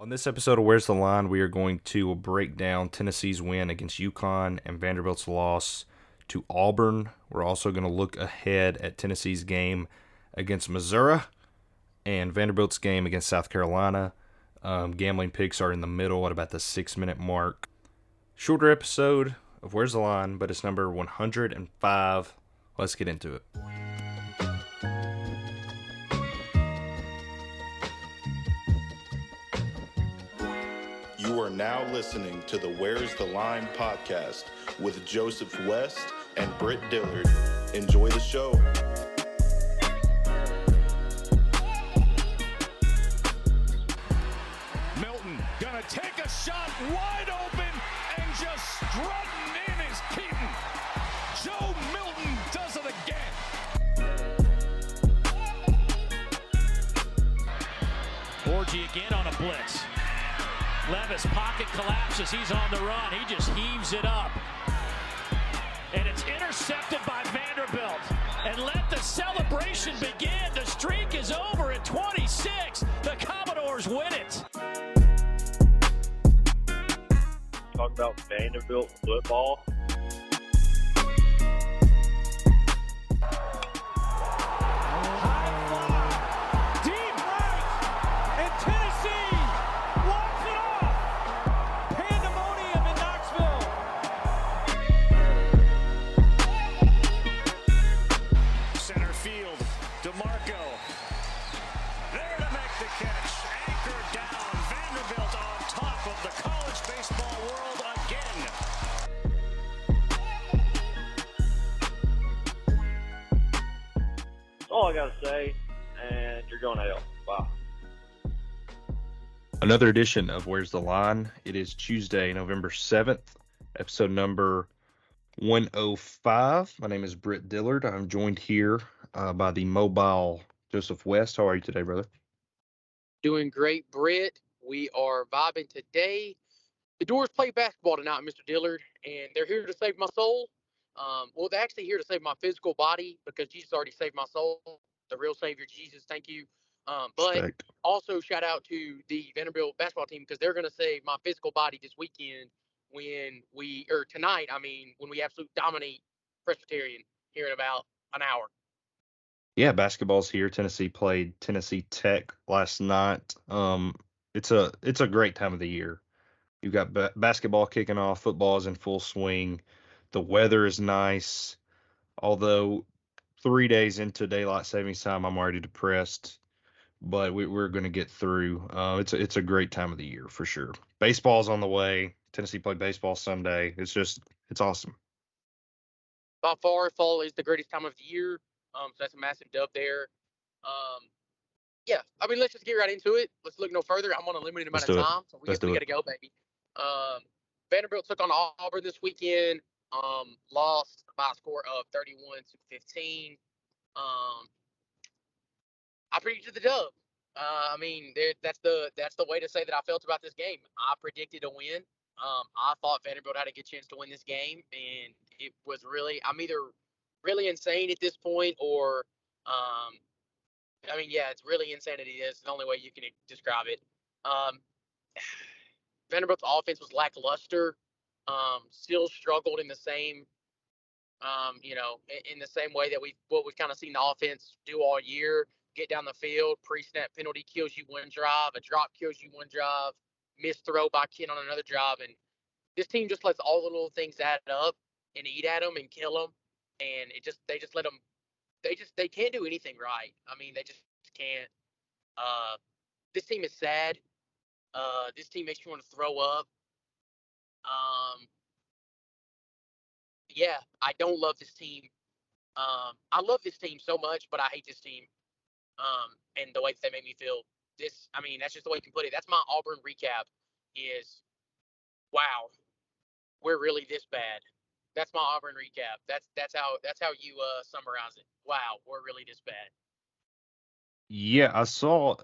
On this episode of Where's the Line, we are going to break down Tennessee's win against UConn and Vanderbilt's loss to Auburn. We're also going to look ahead at Tennessee's game against Missouri and Vanderbilt's game against South Carolina. Gambling picks are in the middle at about the 6-minute mark. Shorter episode of Where's the Line, but it's number 105. Let's get into it. You are now listening to the Where's the Line podcast with Joseph West and Britt Dillard. Enjoy the show. Milton gonna take a shot wide open and just strutting in is Keaton. Joe Milton does it again. Orgy again on a blitz. Levis pocket collapses. He's on the run. He just heaves it up. And it's intercepted by Vanderbilt. And let the celebration begin. The streak is over at 26. The Commodores win it. Talk about Vanderbilt football. All I gotta say, and you're going to hell. Wow. Another edition of Where's the Line. It is Tuesday, November 7th, episode number 105. My name is Britt Dillard. I'm joined here by the mobile Joseph West. How are you today, brother? Doing great, Britt. We are vibing today. The Doors play basketball tonight, Mr. Dillard, and they're here to save my soul. Well, they're actually here to save my physical body because Jesus already saved my soul. The real Savior, Jesus, thank you. But Respect. Also shout out to the Vanderbilt basketball team because they're going to save my physical body this weekend when we absolutely dominate Presbyterian here in about an hour. Yeah, basketball's here. Tennessee played Tennessee Tech last night. It's a great time of the year. You've got basketball kicking off. Football's in full swing. The weather is nice, although 3 days into daylight savings time, I'm already depressed. But we're going to get through. It's a great time of the year for sure. Baseball's on the way. Tennessee played baseball Sunday. It's awesome. By far, fall is the greatest time of the year. So that's a massive dub there. Let's just get right into it. Let's look no further. I'm on a limited amount of time, so we got to go, baby. Vanderbilt took on Auburn this weekend. Lost by a score of 31-15. I predicted the dub. That's the way to say that I felt about this game. I predicted a win. I thought Vanderbilt had a good chance to win this game, and it was I'm either really insane at this point or, it's really insanity. It's the only way you can describe it. Vanderbilt's offense was lackluster. Still struggled in the same, in the same way that we've kind of seen the offense do all year. Get down the field, pre-snap penalty kills you one drive, a drop kills you one drive, missed throw by Ken on another drive, and this team just lets all the little things add up and eat at them and kill them, and they just let them. They can't do anything right. They just can't. This team is sad. This team makes you want to throw up. I don't love this team. I love this team so much, but I hate this team. And the way that they make me feel. That's just the way you can put it. That's my Auburn recap is, wow, we're really this bad. That's my Auburn recap. That's how you summarize it. Wow, we're really this bad. Yeah, I saw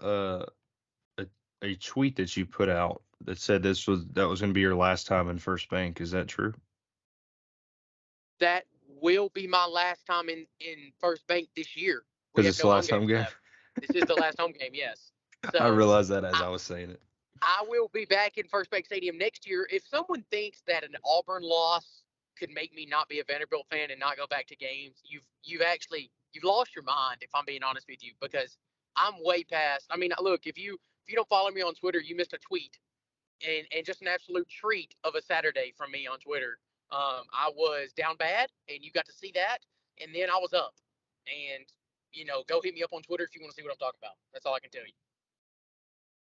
a tweet that you put out that said that was going to be your last time in First Bank. Is that true? That will be my last time in First Bank this year. Because it's the last home game. This is the last home game, yes. So, I realized that as I was saying it. I will be back in First Bank Stadium next year. If someone thinks that an Auburn loss could make me not be a Vanderbilt fan and not go back to games, you've lost your mind, if I'm being honest with you, because I'm way past. I mean, look, if you don't follow me on Twitter, you missed a tweet and just an absolute treat of a Saturday from me on Twitter. I was down bad, and you got to see that, and then I was up. And go hit me up on Twitter if you want to see what I'm talking about. That's all I can tell you.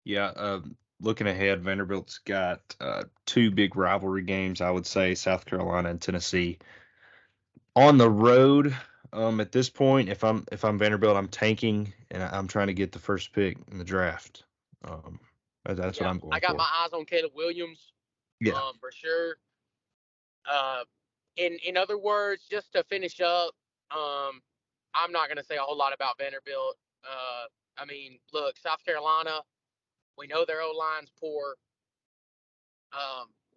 Yeah, looking ahead, Vanderbilt's got two big rivalry games, I would say, South Carolina and Tennessee. On the road, at this point, if I'm Vanderbilt, I'm tanking and I'm trying to get the first pick in the draft. That's what I'm I going got for. my eyes on Caleb Williams. Yeah. For sure. In other words, just to finish up, I'm not going to say a whole lot about Vanderbilt. I mean, look, South Carolina, we know their O-line's poor.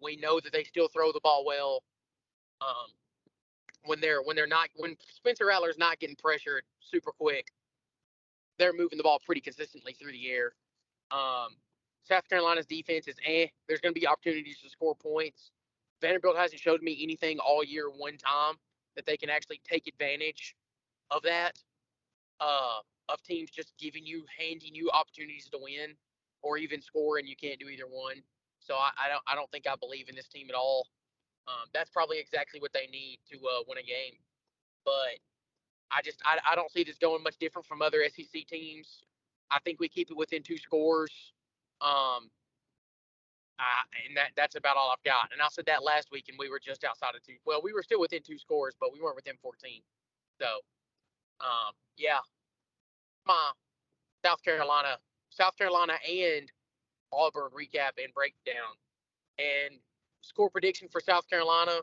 We know that they still throw the ball well. When Spencer Rattler's not getting pressured super quick, they're moving the ball pretty consistently through the air. South Carolina's defense is There's going to be opportunities to score points. Vanderbilt hasn't showed me anything all year one time that they can actually take advantage of that, of teams just handing you opportunities to win or even score, and you can't do either one. So I don't think I believe in this team at all. That's probably exactly what they need to win a game. But I don't see this going much different from other SEC teams. I think we keep it within 2 scores. And that's about all I've got. And I said that last week, and we were just outside of 2. Well, we were still within 2 scores, but we weren't within 14. So, yeah, my South Carolina and Auburn recap and breakdown. And score prediction for South Carolina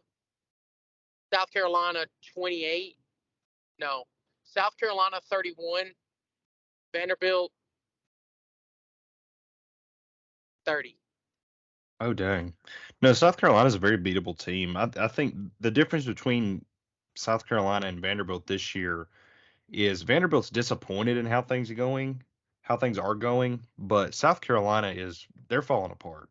28. No, South Carolina 31, Vanderbilt 30. Oh, dang. No, South Carolina's a very beatable team. I think the difference between South Carolina and Vanderbilt this year is Vanderbilt's disappointed in how things are going, but South Carolina they're falling apart.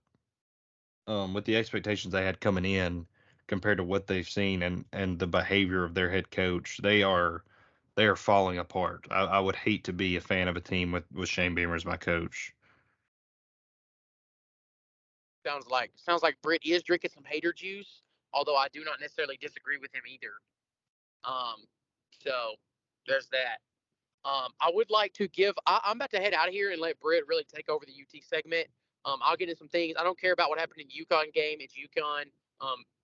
With the expectations they had coming in compared to what they've seen and the behavior of their head coach, they are falling apart. I would hate to be a fan of a team with Shane Beamer as my coach. Sounds like Britt is drinking some hater juice, although I do not necessarily disagree with him either. So there's that. I would like to I'm about to head out of here and let Britt really take over the UT segment. I'll get into some things. I don't care about what happened in the UConn game. It's UConn.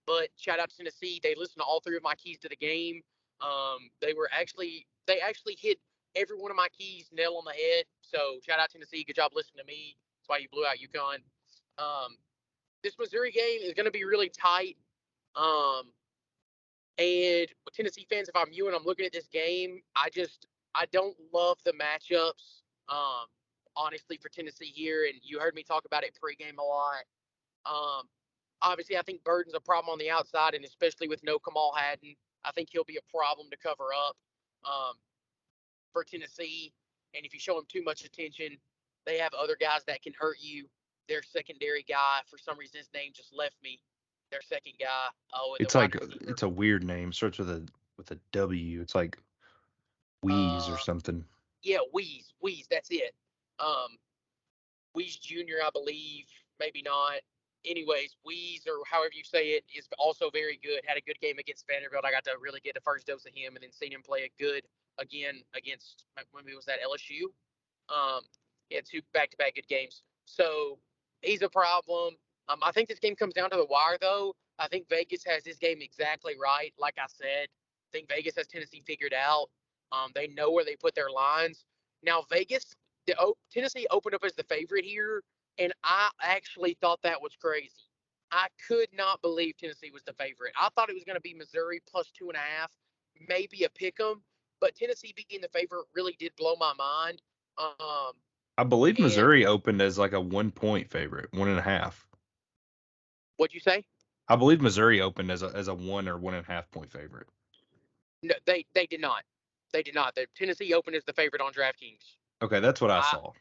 But shout out to Tennessee. They listened to all 3 of my keys to the game. They actually hit every one of my keys nail on the head. So shout out Tennessee. Good job listening to me. That's why you blew out UConn. This Missouri game is going to be really tight. And Tennessee fans, if I'm you and I'm looking at this game, I don't love the matchups, honestly, for Tennessee here. And you heard me talk about it pregame a lot. Obviously, I think Burden's a problem on the outside, and especially with no Kamal Hadden, I think he'll be a problem to cover up for Tennessee. And if you show him too much attention, they have other guys that can hurt you. Their secondary guy, for some reason, his name just left me. Their second guy. It's a weird name. Starts with a W. It's like Wheeze or something. Yeah, Wheeze. That's it. Wheeze Jr., I believe. Maybe not. Anyways, Wheeze, or however you say it, is also very good. Had a good game against Vanderbilt. I got to really get the first dose of him, and then seen him play a good again against, maybe was that LSU? He had 2 back-to-back good games. So he's a problem. I think this game comes down to the wire, though. I think Vegas has this game exactly right. Like I said, I think Vegas has Tennessee figured out. They know where they put their lines. Now, Tennessee opened up as the favorite here, and I actually thought that was crazy. I could not believe Tennessee was the favorite. I thought it was going to be Missouri plus 2.5, maybe a pick 'em, but Tennessee being the favorite really did blow my mind. I believe Missouri opened as like a 1-point favorite, 1.5. What'd you say? I believe Missouri opened as a 1 or 1.5 point favorite. No, they did not. They did not. The Tennessee opened as the favorite on DraftKings. Okay, that's what I saw.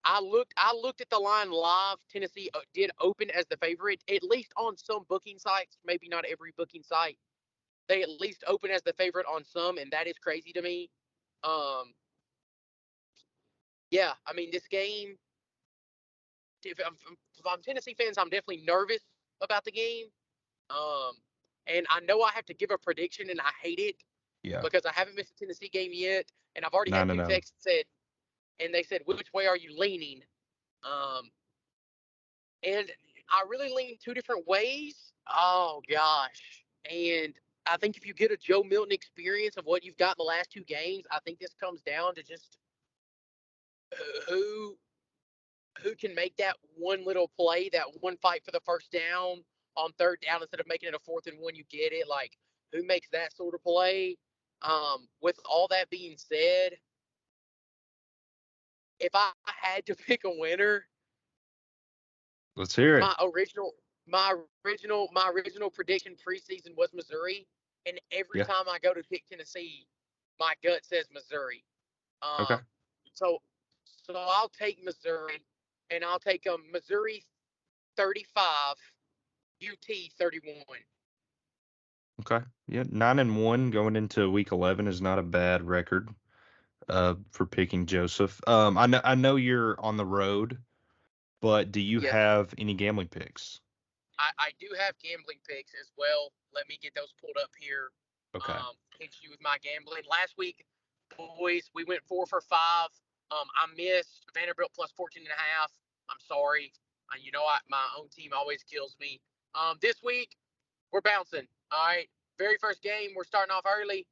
I looked at the line live. Tennessee did open as the favorite, at least on some booking sites. Maybe not every booking site. They at least open as the favorite on some, and that is crazy to me. Yeah, I mean, this game, if I'm Tennessee fans, I'm definitely nervous about the game. And I know I have to give a prediction, and I hate it Yeah. because I haven't missed a Tennessee game yet, and I've already had 2 9-0. texts and they said, which way are you leaning? And I really lean 2 different ways. Oh, gosh. And I think if you get a Joe Milton experience of what you've got in the last 2 games, I think this comes down to just who can make that one little play, that one fight for the first down on 3rd down instead of making it a 4th and 1, you get it. Like, who makes that sort of play? With all that being said, if I had to pick a winner, Let's hear it. my original prediction preseason was Missouri, and every time I go to pick Tennessee, my gut says Missouri. Okay. So I'll take Missouri, and I'll take Missouri 35, UT 31. Okay. Yeah, 9-1 going into week 11 is not a bad record for picking Joseph. I know you're on the road, but do you Yes. have any gambling picks? I do have gambling picks as well. Let me get those pulled up here. Okay. Hit you with my gambling. Last week, boys, we went 4 for 5. I missed Vanderbilt plus 14.5. I'm sorry. My own team always kills me. This week, we're bouncing. All right. Very first game, we're starting off early.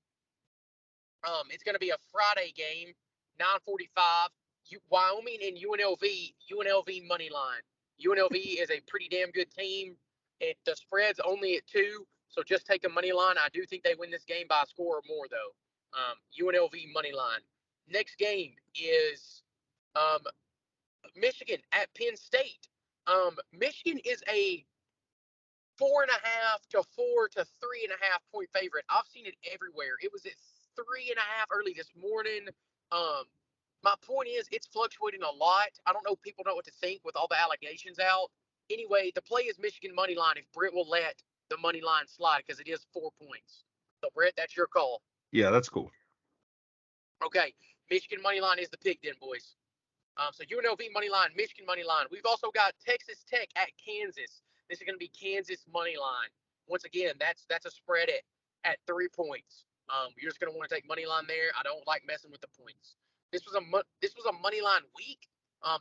It's going to be a Friday game, 9:45. Wyoming and UNLV money line. UNLV is a pretty damn good team. The spread's only at 2, so just take a money line. I do think they win this game by a score or more, though. UNLV money line. Next game is Michigan at Penn State. Michigan is a 4.5 to 4 to 3.5 point favorite. I've seen it everywhere. It was at 3.5 early this morning. My point is, it's fluctuating a lot. I don't know if people know what to think with all the allegations out. Anyway, the play is Michigan money line if Britt will let the money line slide, because it is 4 points. So, Britt, that's your call. Yeah, that's cool. Okay, Michigan money line is the pick then, boys. So UNLV money line, Michigan money line. We've also got Texas Tech at Kansas. This is going to be Kansas money line. Once again, that's a spread at 3 points. You're just going to want to take money line there. I don't like messing with the points. This was a money line week.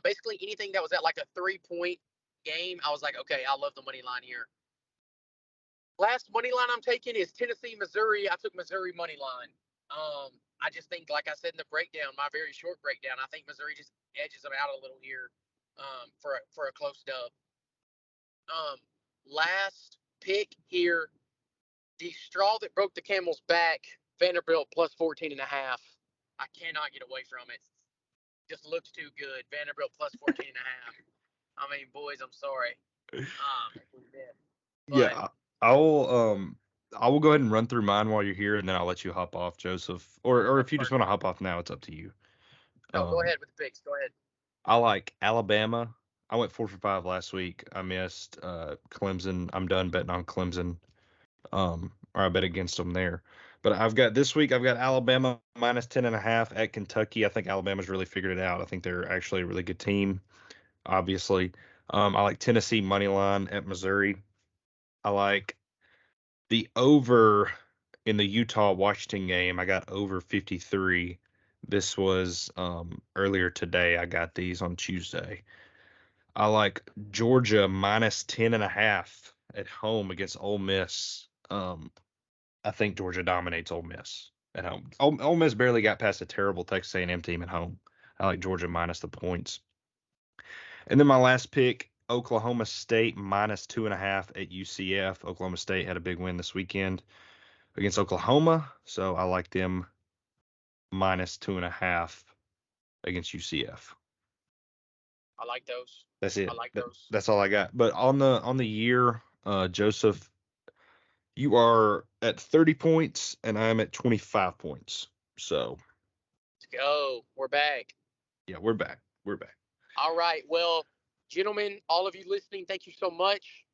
Basically anything that was at like a 3-point game, I was like, okay, I love the money line here. Last money line I'm taking is Tennessee, Missouri. I took Missouri money line. I just think, like I said in the breakdown, my very short breakdown, I think Missouri just edges them out a little here for a close dub. Last pick here, the straw that broke the camel's back, Vanderbilt plus 14.5. I cannot get away from it. Just looks too good. Vanderbilt plus 14.5. I mean, boys, I'm sorry. Yeah, I will go ahead and run through mine while you're here, and then I'll let you hop off, Joseph. Or if you just want to hop off now, it's up to you. No, go ahead with the picks. Go ahead. I like Alabama. I went 4 for 5 last week. I missed Clemson. I'm done betting on Clemson. Or I bet against them there. But this week I've got Alabama minus 10.5 at Kentucky. I think Alabama's really figured it out. I think they're actually a really good team, obviously. I like Tennessee money line at Missouri. I like the over in the Utah-Washington game. I got over 53. This was earlier today. I got these on Tuesday. I like Georgia minus 10.5 at home against Ole Miss. I think Georgia dominates Ole Miss at home. Ole Miss barely got past a terrible Texas A&M team at home. I like Georgia minus the points. And then my last pick, Oklahoma State minus 2.5 at UCF. Oklahoma State had a big win this weekend against Oklahoma, so I like them minus 2.5 against UCF. I like those. That's it. I like those. That's all I got. But on the year, Joseph, you are at 30 points, and I'm at 25 points. So let's go. We're back. Yeah, we're back. All right. Well, gentlemen, all of you listening, thank you so much.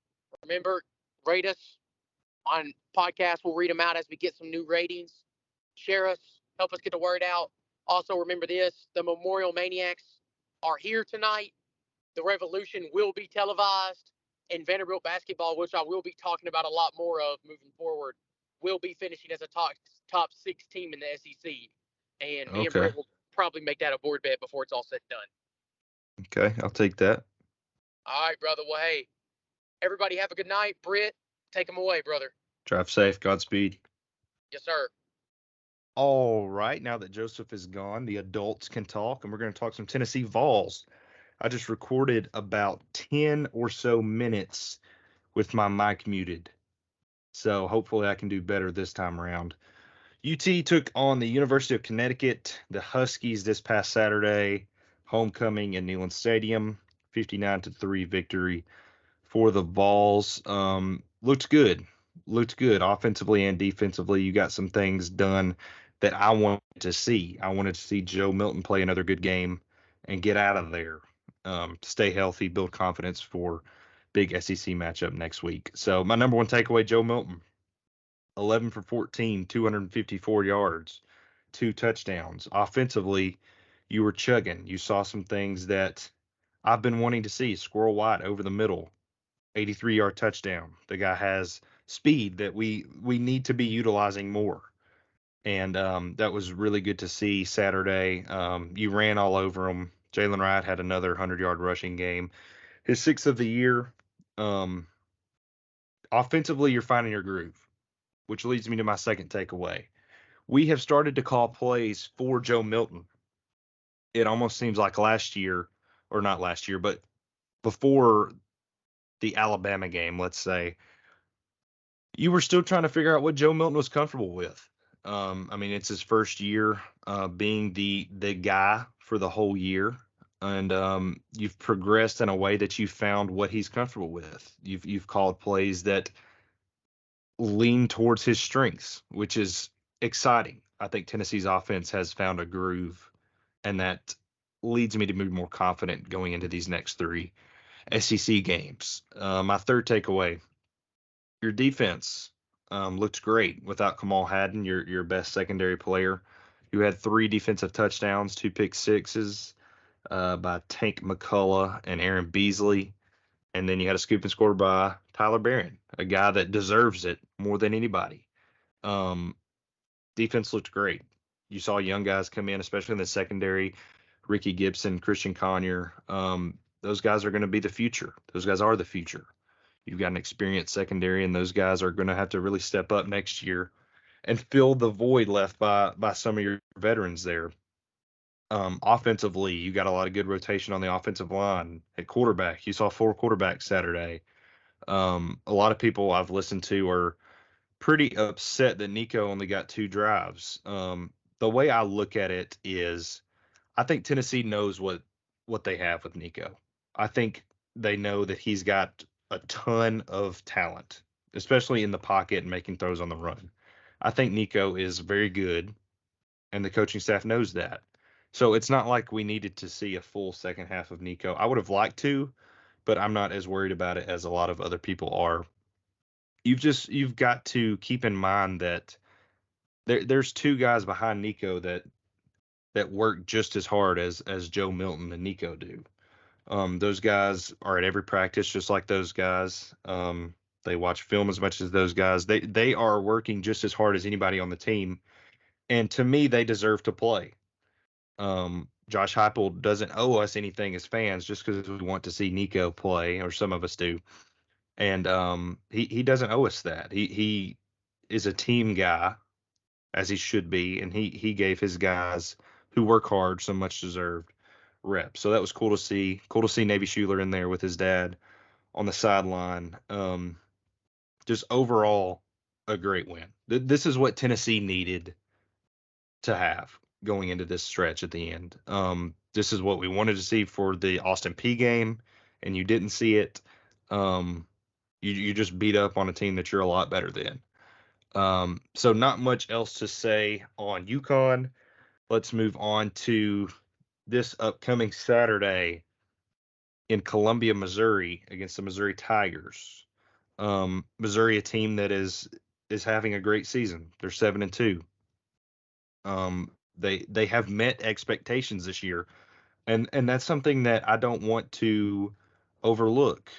Remember, rate us on podcasts. We'll read them out as we get some new ratings. Share us. Help us get the word out. Also, remember this. The Memorial Maniacs are here tonight. The Revolution will be televised. And Vanderbilt basketball, which I will be talking about a lot more of moving forward, will be finishing as a top 6 team in the SEC. And me and Okay. Britt will probably make that a board bet before it's all said and done. Okay, I'll take that. All right, brother. Well, hey, everybody have a good night. Britt, take them away, brother. Drive safe. Godspeed. Yes, sir. All right, now that Joseph is gone, the adults can talk, and we're going to talk some Tennessee Vols. I just recorded about 10 or so minutes with my mic muted. So hopefully I can do better this time around. UT took on the University of Connecticut, the Huskies, this past Saturday, homecoming in Neyland Stadium, 59-3 victory for the Vols. Looked good. Looked good offensively and defensively. You got some things done that I wanted to see. I wanted to see Joe Milton play another good game and get out of there. Stay healthy, build confidence for big SEC matchup next week. So my number one takeaway, Joe Milton, 11 for 14, 254 yards, 2 touchdowns. Offensively, you were chugging. You saw some things that I've been wanting to see. Squirrel wide over the middle, 83-yard touchdown. The guy has speed that we need to be utilizing more. And that was really good to see Saturday. You ran all over him. Jalen Wright had another 100-yard rushing game. His 6th of the year. Offensively, you're finding your groove, which leads me to my second takeaway. We have started to call plays for Joe Milton. It almost seems like last year, or not last year, but before the Alabama game, let's say, you were still trying to figure out what Joe Milton was comfortable with. I mean, it's his first year being the guy for the whole year, and you've progressed in a way that you found what he's comfortable with. You've called plays that lean towards his strengths, which is exciting. I think Tennessee's offense has found a groove, and that leads me to be more confident going into these next 3 SEC games. My third takeaway, your defense looked great without Kamal Hadden, your best secondary player. You had 3 defensive touchdowns, 2 pick sixes by Tank McCullough and Aaron Beasley. And then you had a scoop and score by Tyler Barron, a guy that deserves it more than anybody. Defense looked great. You saw young guys come in, especially in the secondary. Ricky Gibson, Christian Conyer. Those guys are going to be the future. Those guys are the future. You've got an experienced secondary, and those guys are going to have to really step up next year and fill the void left by some of your veterans there. Offensively, you got a lot of good rotation on the offensive line. At quarterback, you saw 4 quarterbacks Saturday. A lot of people I've listened to are pretty upset that Nico only got 2 drives. The way I look at it is, I think Tennessee knows what they have with Nico. I think they know that he's got a ton of talent, especially in the pocket and making throws on the run. I think Nico is very good, and the coaching staff knows that. So it's not like we needed to see a full second half of Nico. I would have liked to, but I'm not as worried about it as a lot of other people are. You've got to keep in mind that there's 2 guys behind Nico that work just as hard as Joe Milton and Nico do. Those guys are at every practice just like those guys. They watch film as much as those guys. They are working just as hard as anybody on the team. And to me, they deserve to play. Josh Heupel doesn't owe us anything as fans just because we want to see Nico play, or some of us do. And he doesn't owe us that. He is a team guy, as he should be, and he gave his guys who work hard some much deserved reps. So that was cool to see. Cool to see Navy Schuler in there with his dad on the sideline. Just overall, a great win. This is what Tennessee needed to have going into this stretch at the end. This is what we wanted to see for the Austin Peay game, and you didn't see it. You just beat up on a team that you're a lot better than. So not much else to say on UConn. Let's move on to this upcoming Saturday. in Columbia, Missouri, against the Missouri Tigers. Missouri, a team that is having a great season. They're 7-2. They have met expectations this year, and that's something that I don't want to overlook.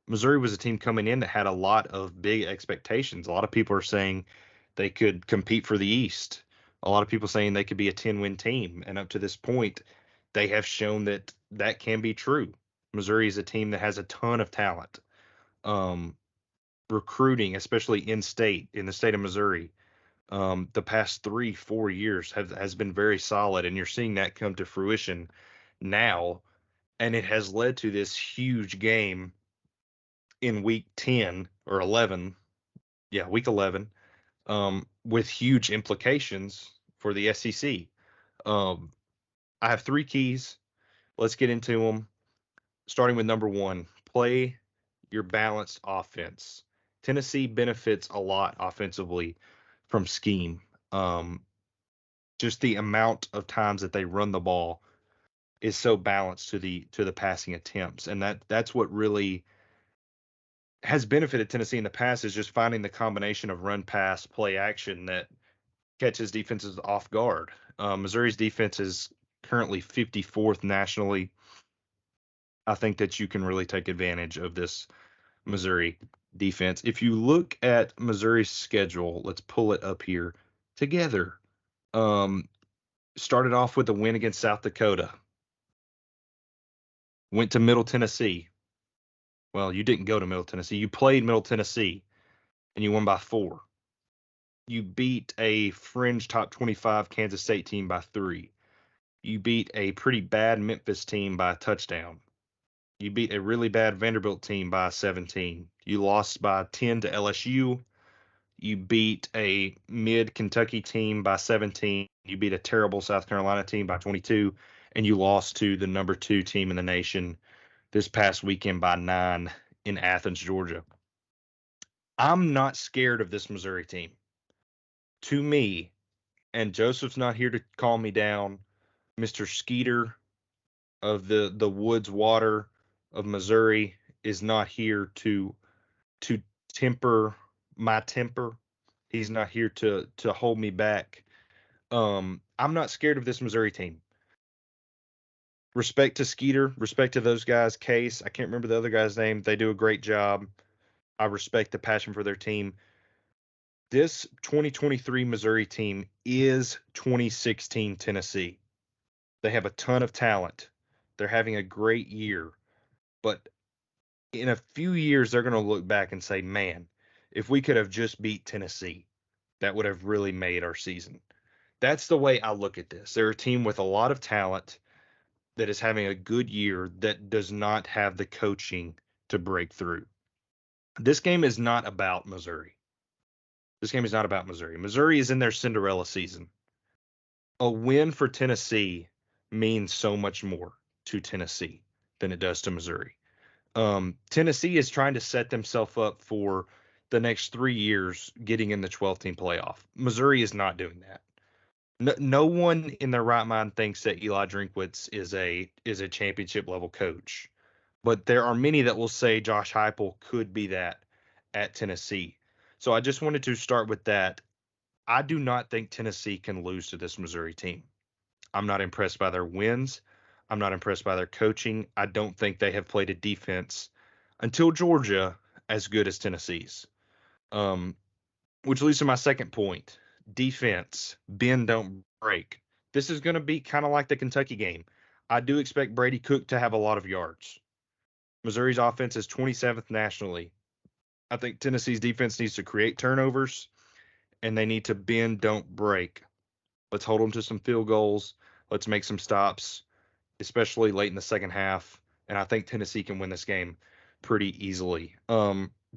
Missouri was a team coming in that had a lot of big expectations. A lot of people are saying they could compete for the East. A lot of people saying they could be a 10-win team, and up to this point, they have shown that that can be true. Missouri is a team that has a ton of talent. Um, Recruiting, especially in the state of Missouri, the past 3-4 years has been very solid, and you're seeing that come to fruition now, and it has led to this huge game in week 10 or 11, week 11, with huge implications for the SEC. I have 3 keys. Let's get into them. Starting with number 1, play your balanced offense. Tennessee benefits a lot offensively from scheme. Just the amount of times that they run the ball is so balanced to the passing attempts, and that's what really has benefited Tennessee in the past, is just finding the combination of run, pass, play action that catches defenses off guard. Missouri's defense is currently 54th nationally. I think that you can really take advantage of this Missouri defense. If you look at Missouri's schedule, let's pull it up here together. Started off with a win against South Dakota. Went to Middle Tennessee. Well, you didn't go to Middle Tennessee. You played Middle Tennessee, and you won by 4. You beat a fringe top 25 Kansas State team by 3. You beat a pretty bad Memphis team by a touchdown. You beat a really bad Vanderbilt team by 17. You lost by 10 to LSU. You beat a mid-Kentucky team by 17. You beat a terrible South Carolina team by 22. And you lost to the number 2 team in the nation this past weekend by 9 in Athens, Georgia. I'm not scared of this Missouri team. To me, and Joseph's not here to calm me down, Mr. Skeeter of the Woods Water of Missouri is not here to temper my temper. He's not here to hold me back. I'm not scared of this Missouri team. Respect to Skeeter, respect to those guys. Case, I can't remember the other guy's name. They do a great job. I respect the passion for their team. This 2023 Missouri team is 2016 Tennessee. They have a ton of talent. They're having a great year. But in a few years, they're going to look back and say, man, if we could have just beat Tennessee, that would have really made our season. That's the way I look at this. They're a team with a lot of talent that is having a good year that does not have the coaching to break through. This game is not about Missouri. This game is not about Missouri. Missouri is in their Cinderella season. A win for Tennessee means so much more to Tennessee than it does to Missouri. Tennessee is trying to set themselves up for the next 3 years getting in the 12-team playoff. Missouri is not doing that. No one in their right mind thinks that Eli Drinkwitz is a championship level coach, but there are many that will say Josh Heupel could be that at Tennessee. So I just wanted to start with that. I do not think Tennessee can lose to this Missouri team. I'm not impressed by their wins. I'm not impressed by their coaching. I don't think they have played a defense until Georgia as good as Tennessee's. Which leads to my second point. Defense, bend, don't break. This is going to be kind of like the Kentucky game. I do expect Brady Cook to have a lot of yards. Missouri's offense is 27th nationally. I think Tennessee's defense needs to create turnovers, and they need to bend, don't break. Let's hold them to some field goals. Let's make some stops, especially late in the second half. And I think Tennessee can win this game pretty easily.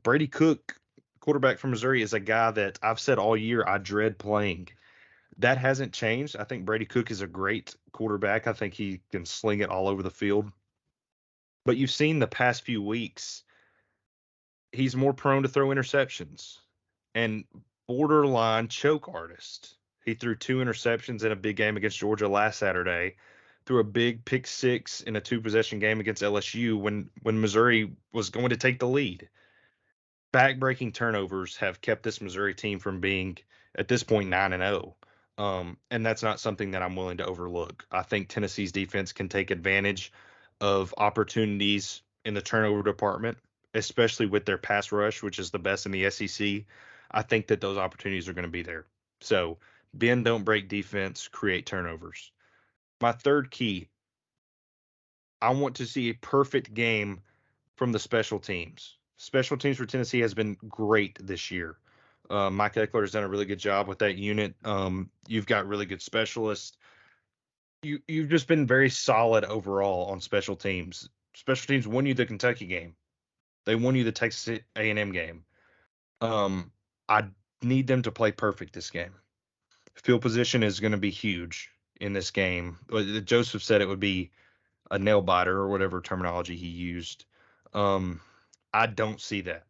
Brady Cook, quarterback from Missouri, is a guy that I've said all year I dread playing. That hasn't changed. I think Brady Cook is a great quarterback. I think he can sling it all over the field. But you've seen the past few weeks, he's more prone to throw interceptions and borderline choke artist. He threw 2 interceptions in a big game against Georgia last Saturday. threw a big pick six in a 2-possession game against LSU when Missouri was going to take the lead. Back-breaking turnovers have kept this Missouri team from being, at this point, 9-0. And that's not something that I'm willing to overlook. I think Tennessee's defense can take advantage of opportunities in the turnover department, especially with their pass rush, which is the best in the SEC. I think that those opportunities are going to be there. So, bend, don't break defense, create turnovers. My third key, I want to see a perfect game from the special teams. Special teams for Tennessee has been great this year. Mike Eckler has done a really good job with that unit. You've got really good specialists. You've just been very solid overall on special teams. Special teams won you the Kentucky game. They won you the Texas A&M game. I need them to play perfect this game. Field position is going to be huge in this game. Joseph said it would be a nail biter or whatever terminology he used. I don't see that.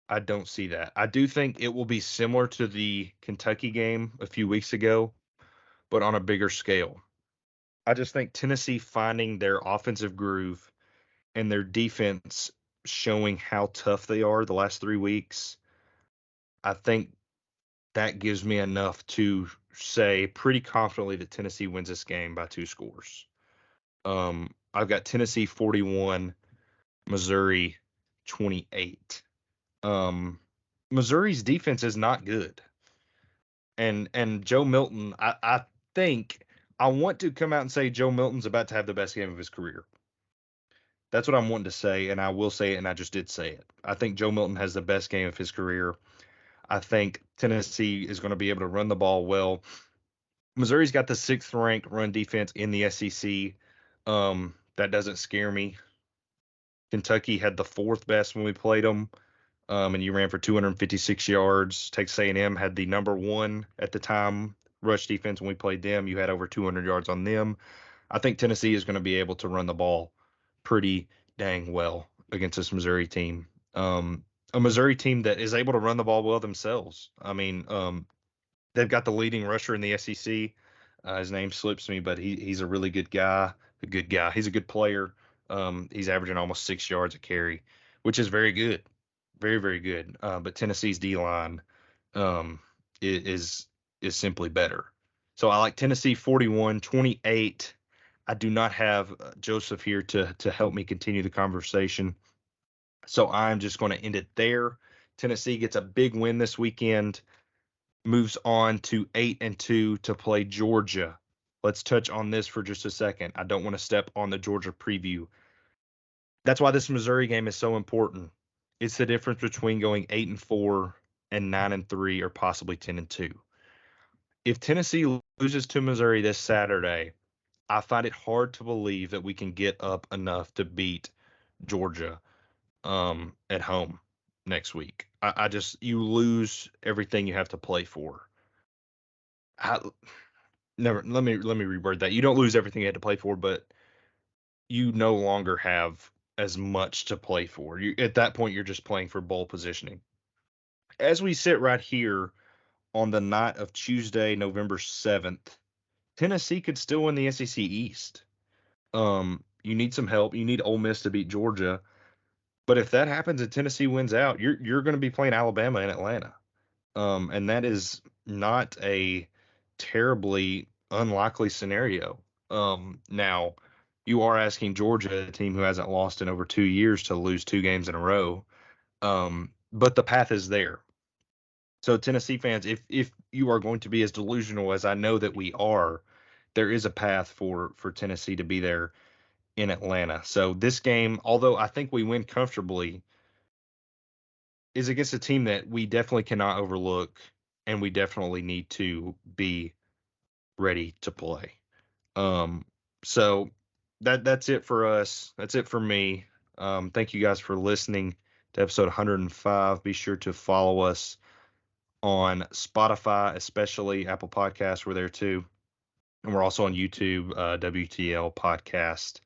I don't see that. I do think it will be similar to the Kentucky game a few weeks ago, but on a bigger scale. I just think Tennessee finding their offensive groove and their defense showing how tough they are the last 3 weeks, I think that gives me enough to say pretty confidently that Tennessee wins this game by 2 scores. I've got Tennessee 41, Missouri 28. Missouri's defense is not good. And Joe Milton, I think I want to come out and say Joe Milton's about to have the best game of his career. That's what I'm wanting to say, and I will say it, and I just did say it. I think Joe Milton has the best game of his career. I think Tennessee is going to be able to run the ball well. Missouri's got the 6th ranked run defense in the SEC. That doesn't scare me. Kentucky had the 4th best when we played them. And you ran for 256 yards. Texas A&M had the number 1 at the time rush defense when we played them. You had over 200 yards on them. I think Tennessee is going to be able to run the ball pretty dang well against this Missouri team. A Missouri team that is able to run the ball well themselves. I mean, they've got the leading rusher in the SEC. His name slips me, but he's a really good guy. He's a good player. He's averaging almost 6 yards a carry, which is very good. Very, very good. But Tennessee's D-line is simply better. So I like Tennessee 41-28. I do not have Joseph here to help me continue the conversation. So I'm just going to end it there. Tennessee gets a big win this weekend, moves on to 8-2 to play Georgia. Let's touch on this for just a second. I don't want to step on the Georgia preview. That's why this Missouri game is so important. It's the difference between going 8-4 and 9-3 or possibly 10-2. If Tennessee loses to Missouri this Saturday, I find it hard to believe that we can get up enough to beat Georgia at home next week. I just, you lose everything you have to play for. Let me reword that. You don't lose everything you had to play for, but you no longer have as much to play for. At that point, you're just playing for bowl positioning. As we sit right here on the night of Tuesday, November 7th, Tennessee could still win the SEC East. You need some help. You need Ole Miss to beat Georgia. But if that happens and Tennessee wins out, you're going to be playing Alabama in Atlanta. And that is not a terribly unlikely scenario. Now, you are asking Georgia, a team who hasn't lost in over 2 years, to lose 2 games in a row. But the path is there. So Tennessee fans, if you are going to be as delusional as I know that we are, there is a path for Tennessee to be there in Atlanta. So this game, although I think we win comfortably, is against a team that we definitely cannot overlook, and we definitely need to be ready to play. So that's it for us. That's it for me. Thank you guys for listening to episode 105. Be sure to follow us on Spotify, especially Apple Podcasts. We're there too. And we're also on YouTube, WTL Podcast.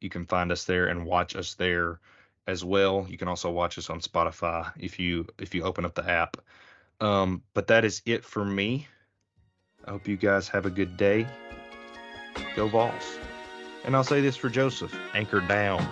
You can find us there and watch us there as well. You can also watch us on Spotify if you open up the app. But that is it for me. I hope you guys have a good day. Go Vols. And I'll say this for Joseph, anchor down.